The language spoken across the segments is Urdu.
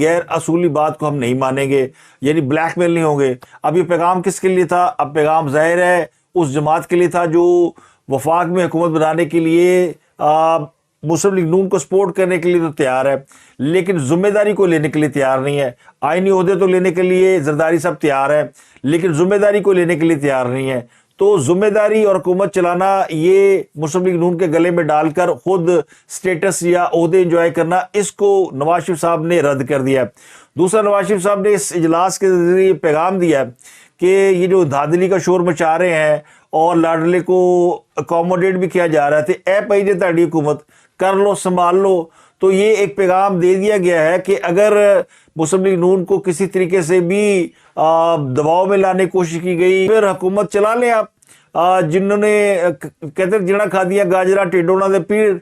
غیر اصولی بات کو ہم نہیں مانیں گے، یعنی بلیک میل نہیں ہوں گے۔ اب یہ پیغام کس کے لیے تھا؟ اب پیغام ظاہر ہے اس جماعت کے لیے تھا جو وفاق میں حکومت بنانے کے لیے مسلم لیگ نون کو سپورٹ کرنے کے لیے تو تیار ہے، لیکن ذمہ داری کو لینے کے لیے تیار نہیں ہے۔ آئینی عہدے تو لینے کے لیے زرداری صاحب تیار ہے، لیکن ذمہ داری کو لینے کے لیے تیار نہیں ہے۔ تو ذمہ داری اور حکومت چلانا یہ مسلم لیگ نون کے گلے میں ڈال کر خود سٹیٹس یا عہدے انجوائے کرنا، اس کو نواز شریف صاحب نے رد کر دیا۔ دوسرا، نواز شریف صاحب نے اس اجلاس کے ذریعے پیغام دیا کہ یہ جو دھاندلی کا شور مچا رہے ہیں اور لاڈلے کو اکوموڈیٹ بھی کیا جا رہا تھے، اے پائی جے تہاڈی حکومت کر لو، سنبھال لو۔ تو یہ ایک پیغام دے دیا گیا ہے کہ اگر مسلم لیگ نون کو کسی طریقے سے بھی دباؤ میں لانے کی کوشش کی گئی، پھر حکومت چلا لیں آپ۔ جنہوں نے کہتے جڑا کھا دیا گاجرا ٹیڈونا دے پیڑ،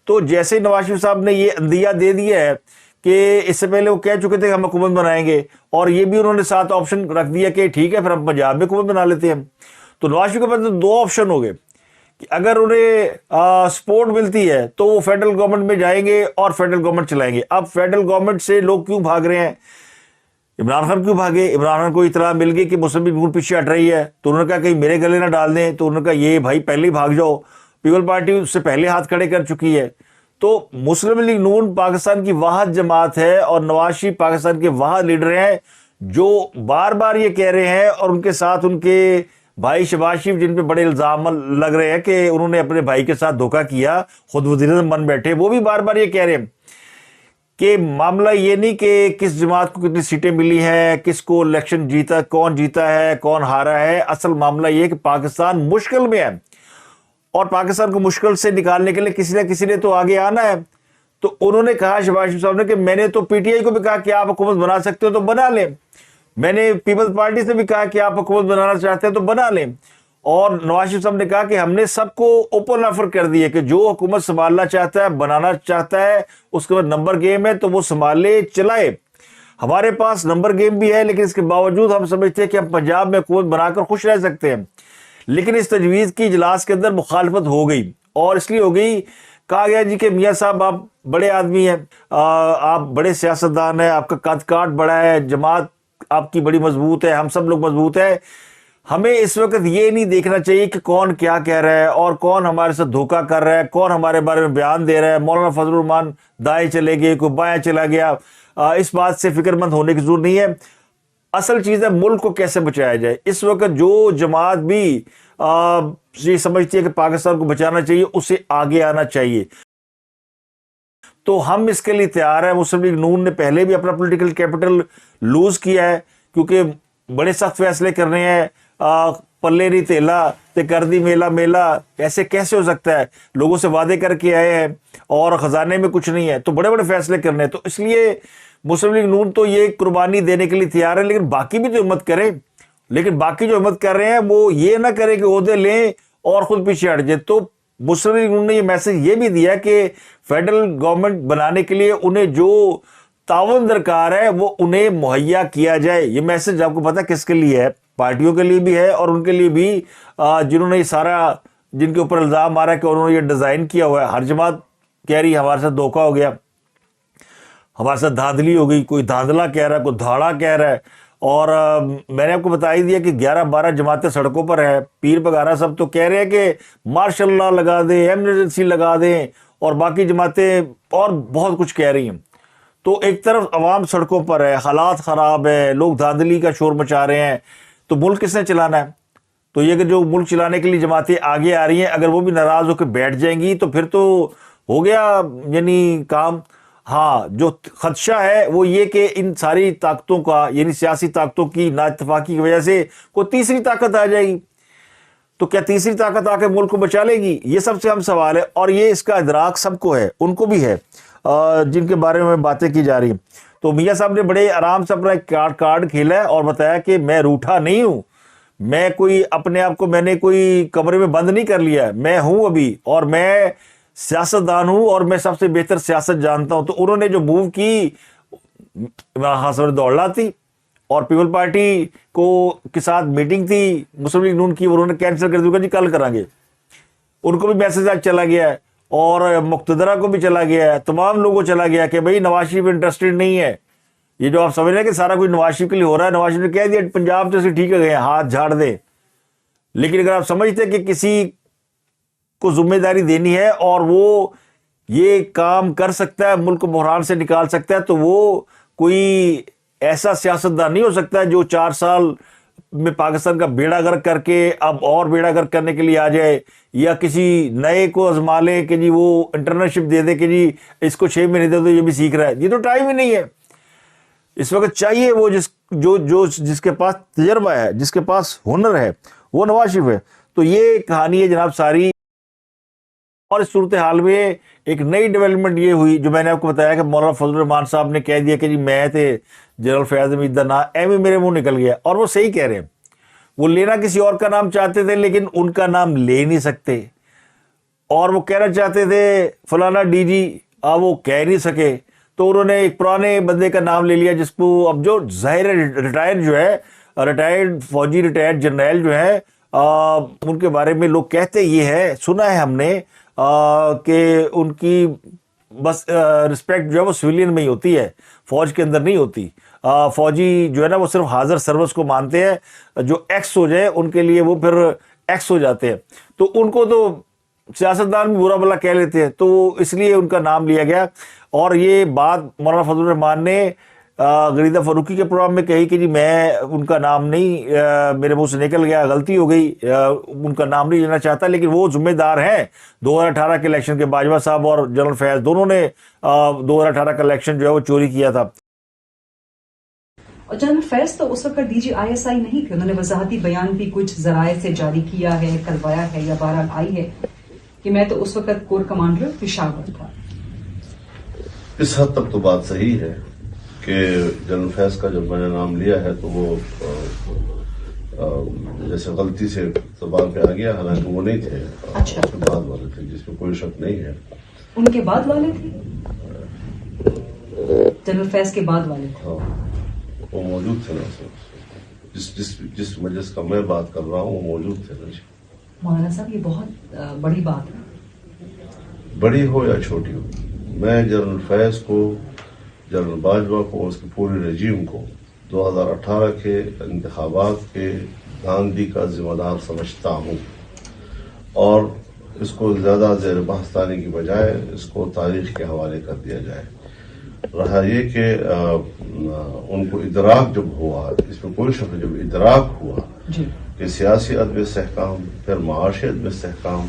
تو جیسے نواز شریف صاحب نے یہ اندیہ دے دیا ہے کہ اس سے پہلے وہ کہہ چکے تھے کہ ہم حکومت بنائیں گے، اور یہ بھی انہوں نے ساتھ آپشن رکھ دیا کہ ٹھیک ہے پھر ہم پنجاب میں حکومت بنا لیتے ہیں۔ تو نواز شریف کے پاس دو آپشن ہو گئے کہ اگر انہیں سپورٹ ملتی ہے تو وہ فیڈرل گورنمنٹ میں جائیں گے اور فیڈرل گورنمنٹ چلائیں گے۔ اب فیڈرل گورنمنٹ سے لوگ کیوں بھاگ رہے ہیں؟ عمران خان کیوں بھاگے؟ عمران خان کو اطلاع مل گئی کہ مسلم لیگ نون پیچھے ہٹ رہی ہے، تو انہوں نے کہا کہیں میرے گلے نہ ڈال دیں، تو انہوں نے کہا یہ بھائی پہلے ہی بھاگ جاؤ۔ پیپل پارٹی اس سے پہلے ہاتھ کھڑے کر چکی ہے۔ تو مسلم لیگ نون پاکستان کی واحد جماعت ہے اور نواز شریف پاکستان کے واحد لیڈر ہیں جو بار بار یہ کہہ رہے ہیں، اور ان کے ساتھ ان کے بھائی شہباز شریف جن پہ بڑے الزام لگ رہے ہیں کہ انہوں نے اپنے بھائی کے ساتھ دھوکہ کیا، خود وزیر اعظم بن بیٹھے، وہ بھی بار بار یہ کہہ رہے ہیں کہ معاملہ یہ نہیں کہ کس جماعت کو کتنی سیٹیں ملی ہیں، کس کو الیکشن جیتا، کون جیتا ہے، کون ہارا ہے۔ اصل معاملہ یہ کہ پاکستان مشکل میں ہے، اور پاکستان کو مشکل سے نکالنے کے لیے کسی نہ کسی نے تو آگے آنا ہے۔ تو انہوں نے کہا شہباز شریف صاحب نے کہ میں نے تو پی ٹی آئی کو بھی کہا کہ آپ حکومت بنا سکتے ہو تو بنا لیں، میں نے پیپلز پارٹی سے بھی کہا کہ آپ حکومت بنانا چاہتے ہیں تو بنا لیں، اور نواز شریف صاحب نے کہا کہ ہم نے سب کو اوپن آفر کر دی ہے کہ جو حکومت سنبھالنا چاہتا ہے، بنانا چاہتا ہے، اس کے بعد نمبر گیم ہے تو وہ سنبھالے، چلائے۔ ہمارے پاس نمبر گیم بھی ہے، لیکن اس کے باوجود ہم سمجھتے ہیں کہ ہم پنجاب میں حکومت بنا کر خوش رہ سکتے ہیں۔ لیکن اس تجویز کی اجلاس کے اندر مخالفت ہو گئی، اور اس لیے ہو گئی، کہا گیا جی کہ میاں صاحب آپ بڑے آدمی ہیں، آپ بڑے سیاستدان ہیں، آپ کا قد کاٹ بڑا ہے، جماعت آپ کی بڑی مضبوط ہے، ہم سب لوگ مضبوط ہیں، ہمیں اس وقت یہ نہیں دیکھنا چاہیے کہ کون کیا کہہ رہا ہے اور کون ہمارے ساتھ دھوکہ کر رہا ہے، کون ہمارے بارے میں بیان دے رہا ہے۔ مولانا فضل الرحمان دائیں چلے گئے، کوئی بائیں چلا گیا، اس بات سے فکر مند ہونے کی ضرورت نہیں ہے۔ اصل چیز ہے ملک کو کیسے بچایا جائے۔ اس وقت جو جماعت بھی یہ سمجھتی ہے کہ پاکستان کو بچانا چاہیے، اسے آگے آنا چاہیے۔ تو ہم اس کے لیے تیار ہیں۔ مسلم لیگ نون نے پہلے بھی اپنا پولیٹیکل کیپٹل لوز کیا ہے، کیونکہ بڑے سخت فیصلے کرنے ہیں، پلے نہیں تیلا تے کر دی میلا میلا، ایسے کیسے ہو سکتا ہے؟ لوگوں سے وعدے کر کے آئے ہیں اور خزانے میں کچھ نہیں ہے، تو بڑے بڑے فیصلے کرنے ہیں۔ تو اس لیے مسلم لیگ نون تو یہ قربانی دینے کے لیے تیار ہے، لیکن باقی بھی تو ہمت کریں۔ لیکن باقی جو ہمت کر رہے ہیں وہ یہ نہ کرے کہ عہدے لیں اور خود پیچھے ہٹ جائے۔ تو مسلم لیگ نون نے یہ میسج یہ بھی دیا کہ فیڈرل گورنمنٹ بنانے کے لیے انہیں جو تعاون درکار ہے وہ انہیں مہیا کیا جائے۔ یہ میسج آپ کو پتا کس کے لیے ہے؟ پارٹیوں کے لیے بھی ہے اور ان کے لیے بھی جنہوں نے یہ سارا، جن کے اوپر الزام آ رہا ہے کہ انہوں نے یہ ڈیزائن کیا ہوا ہے۔ ہر جماعت کہہ رہی ہے ہمارے ساتھ دھوکہ ہو گیا، ہمارے ساتھ دھاندلی ہو گئی، کوئی دھاندلا کہہ رہا ہے، کوئی دھاڑا کہہ رہا ہے۔ اور میں نے آپ کو بتا ہی دیا کہ 11-12 جماعتیں سڑکوں پر ہیں، پیر بگارا سب تو کہہ رہے ہیں کہ مارشل لا لگا دیں، ایمرجنسی لگا دیں، اور باقی جماعتیں اور بہت کچھ کہہ رہی ہیں۔ تو ایک طرف عوام سڑکوں پر ہے، حالات خراب ہے، لوگ دھاندلی کا شور مچا رہے ہیں، تو ملک کس نے چلانا ہے؟ تو یہ کہ جو ملک چلانے کے لیے جماعتیں آگے آ رہی ہیں، اگر وہ بھی ناراض ہو کے بیٹھ جائیں گی تو پھر تو ہو گیا یعنی کام۔ ہاں، جو خدشہ ہے وہ یہ کہ ان ساری طاقتوں کا، یعنی سیاسی طاقتوں کی نا اتفاقی کی وجہ سے کوئی تیسری طاقت آ جائے گی، تو کیا تیسری طاقت آ کے ملک کو بچا لے گی؟ یہ سب سے اہم سوال ہے، اور یہ اس کا ادراک سب کو ہے، ان کو بھی ہے جن کے بارے میں باتیں کی جا رہی ہیں۔ تو میاں صاحب نے بڑے آرام سے اپنا ایک کارڈ کھیلا ہے اور بتایا کہ میں روٹھا نہیں ہوں، میں کوئی اپنے آپ کو میں نے کوئی کمرے میں بند نہیں کر لیا ہے، میں ہوں ابھی، اور میں سیاستدان ہوں اور میں سب سے بہتر سیاست جانتا ہوں۔ تو انہوں نے جو موو کی، عمران خان صاحب نے دوڑ لاتی، اور پیپل پارٹی کو کے ساتھ میٹنگ تھی مسلم لیگ نون کی، انہوں نے کینسل کر دیا جی کل کریں گے۔ ان کو بھی میسج آج چلا گیا ہے، اور مقتدرہ کو بھی چلا گیا ہے, تمام لوگوں کو چلا گیا کہ بھائی نواز شریف انٹرسٹڈ نہیں ہے. یہ جو آپ سمجھ رہے ہیں کہ سارا کچھ نواز شریف کے لیے ہو رہا ہے, نواز شریف نے کہہ دیا پنجاب سے ٹھیک ہے گئے, ہاتھ جھاڑ دے. لیکن اگر آپ سمجھتے کہ کسی کو ذمہ داری دینی ہے اور وہ یہ کام کر سکتا ہے, ملک کو بحران سے نکال سکتا ہے, تو وہ کوئی ایسا سیاستدان نہیں ہو سکتا جو 4 سال میں پاکستان کا بیڑا غرق کر کے اب اور بیڑا غرق کرنے کے لیے آ جائے, یا کسی نئے کو آزما لے کہ جی وہ انٹرنشپ دے دے کہ جی اس کو 6 مہینے دے دو یہ بھی سیکھ رہا ہے. یہ تو ٹائم ہی نہیں ہے. اس وقت چاہیے وہ جس کے پاس تجربہ ہے, جس کے پاس ہنر ہے, وہ نواز شریف ہے. تو یہ کہانی ہے جناب ساری. اور اس صورتحال میں ایک نئی ڈیولپمنٹ یہ ہوئی جو میں نے آپ کو بتایا کہ مولانا فضل الرحمان صاحب نے کہہ دیا کہ جی میں تھے جنرل فیاض حمید دا نام ایم میرے منہ نکل گیا. اور وہ صحیح کہہ رہے ہیں, وہ لینا کسی اور کا نام چاہتے تھے لیکن ان کا نام لے نہیں سکتے, اور وہ کہنا چاہتے تھے فلانا ڈی جی, وہ کہہ نہیں سکے, تو انہوں نے ایک پرانے بندے کا نام لے لیا جس کو اب جو ظاہر ریٹائرڈ فوجی ریٹائرڈ جنرل جو ہے ان کے بارے میں لوگ کہتے یہ ہے, سنا ہے ہم نے کہ ان کی بس رسپیکٹ جو ہے وہ سویلین میں ہی ہوتی ہے, فوج کے اندر نہیں ہوتی. فوجی جو ہے نا وہ صرف حاضر سروس کو مانتے ہیں, جو ایکس ہو جائے ان کے لیے وہ پھر ایکس ہو جاتے ہیں. تو ان کو تو سیاستدان بھی برا بلا کہہ لیتے ہیں, تو اس لیے ان کا نام لیا گیا. اور یہ بات مولانا فضل الرحمان نے غریدہ فاروقی کے پروگرام میں کہی کہ جی میں ان کا نام نہیں, میرے منہ سے نکل گیا, غلطی ہو گئی, ان کا نام نہیں لینا چاہتا. لیکن وہ ذمہ دار ہیں 2018 کے الیکشن کے. باجوہ صاحب اور جنرل فیاض دونوں نے 2018 کا الیکشن جو ہے وہ چوری کیا تھا. اور جنرل فیض تو اس وقت D G I S I نہیں تھے, انہوں نے وضاحتی بیان بھی کچھ ذرائع سے جاری کیا ہے, کروایا ہے یا بہرحال آئی ہے کہ میں تو اس وقت کور کمانڈر پشاور تھا. اس حد تک تو بات صحیح ہے کہ جنرل فیض کا جب میں نے نام لیا ہے تو وہ جیسے غلطی سے زبان پہ آ گیا, حالانکہ وہ نہیں تھے. اچھا. اس کے بعد والے تھے جس میں کوئی شک نہیں ہے. ان کے بعد والے تھے, جنرل فیض کے بعد والے تھے. ہاں وہ موجود تھے نا, جس مجلس کا میں بات کر رہا ہوں وہ موجود تھے نا. مولانا صاحب یہ بہت بڑی بات ہے, بڑی ہو یا چھوٹی ہو. میں جنرل فیض کو, جنرل باجوہ کو, اس کے پورے رجیم کو 2018 کے انتخابات کے دھاندلی کا ذمہ دار سمجھتا ہوں, اور اس کو زیادہ زیر بحث لانے کی بجائے اس کو تاریخ کے حوالے کر دیا جائے. رہا یہ کہ ان کو ادراک جب ہوا, اس میں کوئی شک جب ادراک ہوا کہ سیاسی عدم استحکام, پھر معاشی عدم استحکام,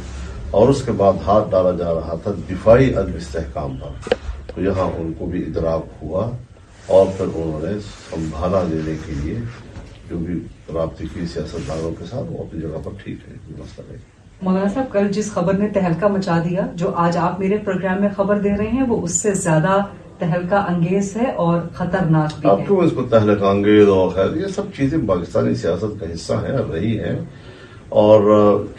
اور اس کے بعد ہاتھ ڈالا جا رہا تھا دفاعی عدم استحکام پر, تو یہاں ان کو بھی ادراک ہوا, اور پھر انہوں نے سنبھالا دینے کے لیے جو بھی رابطے کی سیاستدانوں کے ساتھ, وہ اپنی جگہ پر ٹھیک ہے, کوئی مسئلہ نہیں. مولانا صاحب کل جس خبر نے تہلکہ مچا دیا, جو آج آپ میرے پروگرام میں خبر دے رہے ہیں, وہ اس سے زیادہ تہلکہ انگیز ہے اور خطرناک بھی ہے. اب کیوں اس کو تہلکہ انگیز اور خیر, یہ سب چیزیں پاکستانی سیاست کا حصہ ہیں, رہی ہیں. اور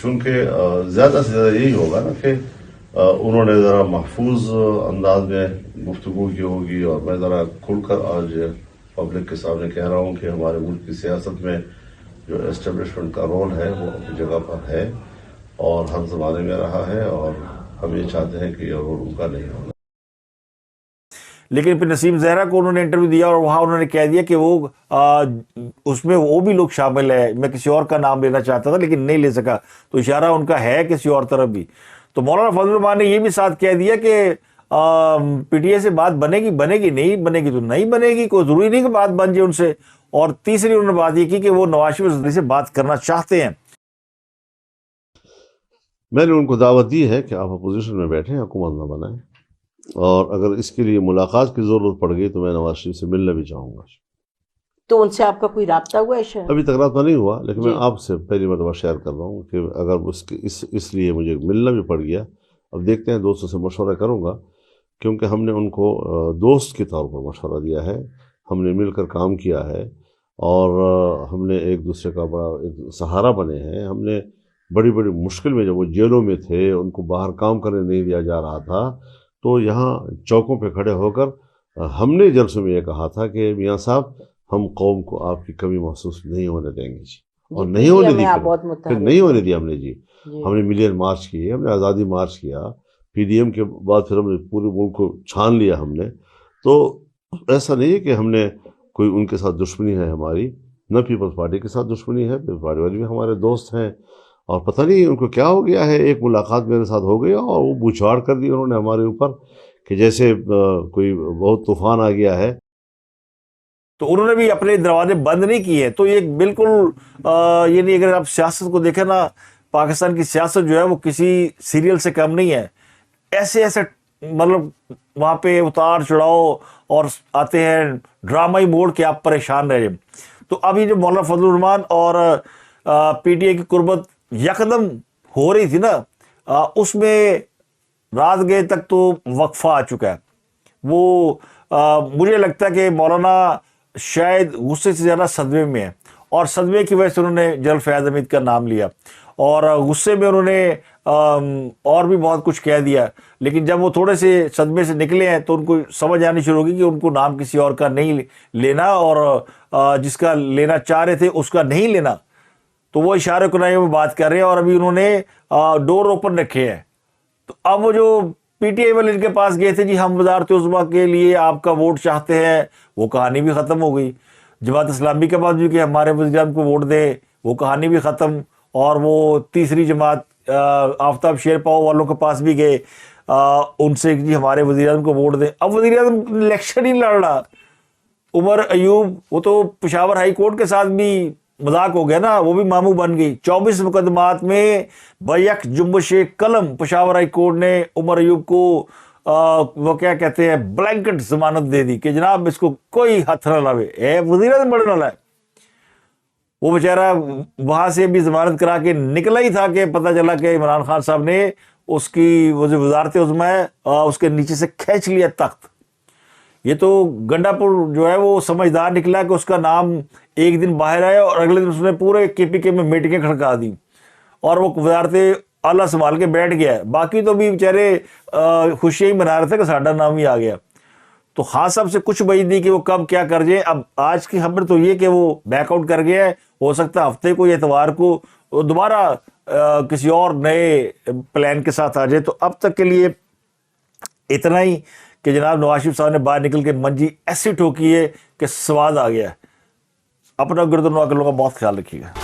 چونکہ زیادہ سے زیادہ یہی ہوگا نا کہ انہوں نے ذرا محفوظ انداز میں گفتگو کی ہوگی, اور میں ذرا کھل کر آج پبلک کے سامنے کہہ رہا ہوں کہ ہمارے ملک کی سیاست میں جو اسٹیبلشمنٹ کا رول ہے وہ اپنی جگہ پر ہے اور ہر زمانے میں رہا ہے, اور ہم یہ چاہتے ہیں کہ یہ رول ان کا نہیں ہونا. لیکن پھر نسیم زہرا کو انہوں نے انٹرویو دیا اور وہاں انہوں نے کہہ دیا کہ وہ اس میں وہ بھی لوگ شامل ہے, میں کسی اور کا نام لینا چاہتا تھا لیکن نہیں لے سکا, تو اشارہ ان کا ہے کسی اور طرف بھی. تو مولانا فضل الرحمان نے یہ بھی ساتھ کہہ دیا کہ پی ٹی آئی سے بات بنے گی نہیں بنے گی تو نہیں بنے گی, کوئی ضروری نہیں کہ بات بن جائے ان سے. اور تیسری انہوں نے بات یہ کی کہ وہ نواز شریف سے بات کرنا چاہتے ہیں. میں نے ان کو دعوت دی ہے کہ آپ اپوزیشن میں بیٹھیں, حکومت نہ بنائیں, اور اگر اس کے لیے ملاقات کی ضرورت پڑ گئی تو میں نواز شریف سے ملنا بھی چاہوں گا. تو ان سے آپ کا کوئی رابطہ ہوا ہے؟ ابھی تک رابطہ نہیں ہوا, لیکن میں آپ سے پہلی مرتبہ شیئر کر رہا ہوں کہ اگر اس لیے مجھے ملنا بھی پڑ گیا, اب دیکھتے ہیں, دوستوں سے مشورہ کروں گا, کیونکہ ہم نے ان کو دوست کے طور پر مشورہ دیا ہے, ہم نے مل کر کام کیا ہے, اور ہم نے ایک دوسرے کا بڑا ایک سہارا بنے ہیں. ہم نے بڑی بڑی مشکل میں, جب وہ جیلوں میں تھے, ان کو باہر کام کرنے نہیں دیا جا رہا تھا, تو یہاں چوکوں پہ کھڑے ہو کر ہم نے جلسوں میں یہ کہا تھا کہ میاں صاحب ہم قوم کو آپ کی کمی محسوس نہیں ہونے دیں گے جی, اور نہیں ہونے دی, پھر نہیں ہونے دیا ہم نے جی. ہم نے ملین مارچ کیے, ہم نے آزادی مارچ کیا, PDM کے بعد پھر ہم نے پورے ملک کو چھان لیا ہم نے. تو ایسا نہیں ہے کہ ہم نے کوئی ان کے ساتھ دشمنی ہے ہماری، نہ پیپلز پارٹی کے ساتھ دشمنی ہے. پیپلز پارٹی والے بھی ہمارے دوست ہیں، اور پتہ نہیں ان کو کیا ہو گیا ہے، ایک ملاقات میرے ساتھ ہو گیا اور وہ بوچھاڑ کر دی انہوں نے ہمارے اوپر کہ جیسے کوئی بہت طوفان آ گیا ہے. تو انہوں نے بھی اپنے دروازے بند نہیں کیے. تو یہ بالکل یعنی اگر آپ سیاست کو دیکھیں نا، پاکستان کی سیاست جو ہے وہ کسی سیریل سے کم نہیں ہے. ایسے ایسے مطلب وہاں پہ اتار چڑھاؤ اور آتے ہیں ڈرامائی موڈ کے آپ پریشان رہ جائیں. تو ابھی جو مولانا فضل الرحمان اور PTI کی قربت یکدم ہو رہی تھی نا، اس میں رات گئے تک تو وقفہ آ چکا ہے. وہ مجھے لگتا ہے کہ مولانا شاید غصے سے زیادہ صدمے میں ہے، اور صدمے کی وجہ سے انہوں نے جنرل فیاض حمید کا نام لیا، اور غصے میں انہوں نے اور بھی بہت کچھ کہہ دیا. لیکن جب وہ تھوڑے سے صدمے سے نکلے ہیں تو ان کو سمجھ آنی شروع ہوگی کہ ان کو نام کسی اور کا نہیں لینا، اور جس کا لینا چاہ رہے تھے اس کا نہیں لینا. تو وہ اشارے کنائیوں میں بات کر رہے ہیں، اور ابھی انہوں نے ڈور اوپن رکھے ہیں. تو اب وہ جو PTI والے ان کے پاس گئے تھے، جی ہم وزارت عظمیٰ کے لیے آپ کا ووٹ چاہتے ہیں، وہ کہانی بھی ختم ہو گئی. جماعت اسلامی کے پاس بھی کہ ہمارے وزیر اعظم کو ووٹ دیں، وہ کہانی بھی ختم. اور وہ تیسری جماعت آفتاب شیر پاؤ والوں کے پاس بھی گئے، ان سے جی ہمارے وزیر اعظم کو ووٹ دیں. اب وزیر اعظم الیکشن ہی لڑ رہا. عمر ایوب وہ تو پشاور ہائی کورٹ کے ساتھ بھی مذاق ہو گیا نا، وہ بھی ماموں بن گئی. 24 مقدمات میں بیک جنبش قلم پشاور ہائی کورٹ نے عمر ایوب کو وہ کیا کہتے ہیں بلینکٹ ضمانت دے دی کہ جناب اس کو کوئی ہاتھ نہ لاوے، وزیر اعظم بڑھنے والا ہے. وہ بیچارہ وہاں سے بھی ضمانت کرا کے نکلا ہی تھا کہ پتہ چلا کہ عمران خان صاحب نے اس کی وہ جو وزارت عظمیٰ ہے اس کے نیچے سے کھینچ لیا تخت. یہ تو گنڈا پور جو ہے وہ سمجھدار نکلا کہ اس کا نام ایک دن باہر آیا اور اگلے دن اس نے پورے KPK میں میٹنگیں کھڑکا دی اور وہ وزارت اعلیٰ سنبھال کے بیٹھ گیا. باقی تو بھی بیچارے خوشیاں ہی منا رہے تھے کہ ساڈا نام ہی آ گیا. تو خان صاحب سے کچھ بعید نہیں کہ وہ کب کیا کر جائے. اب آج کی خبر تو یہ کہ وہ بیک آؤٹ کر گیا ہے، ہو سکتا ہے ہفتے کو یا اتوار کو دوبارہ کسی اور نئے پلان کے ساتھ آ جائے. تو اب تک کے لیے اتنا ہی کہ جناب نواز شریف صاحب نے باہر نکل کے منجی ایسی ٹھوکی ہے کہ سواد آ گیا ہے. اپنا گردنوا کے لوگوں کا بہت خیال رکھیے گا.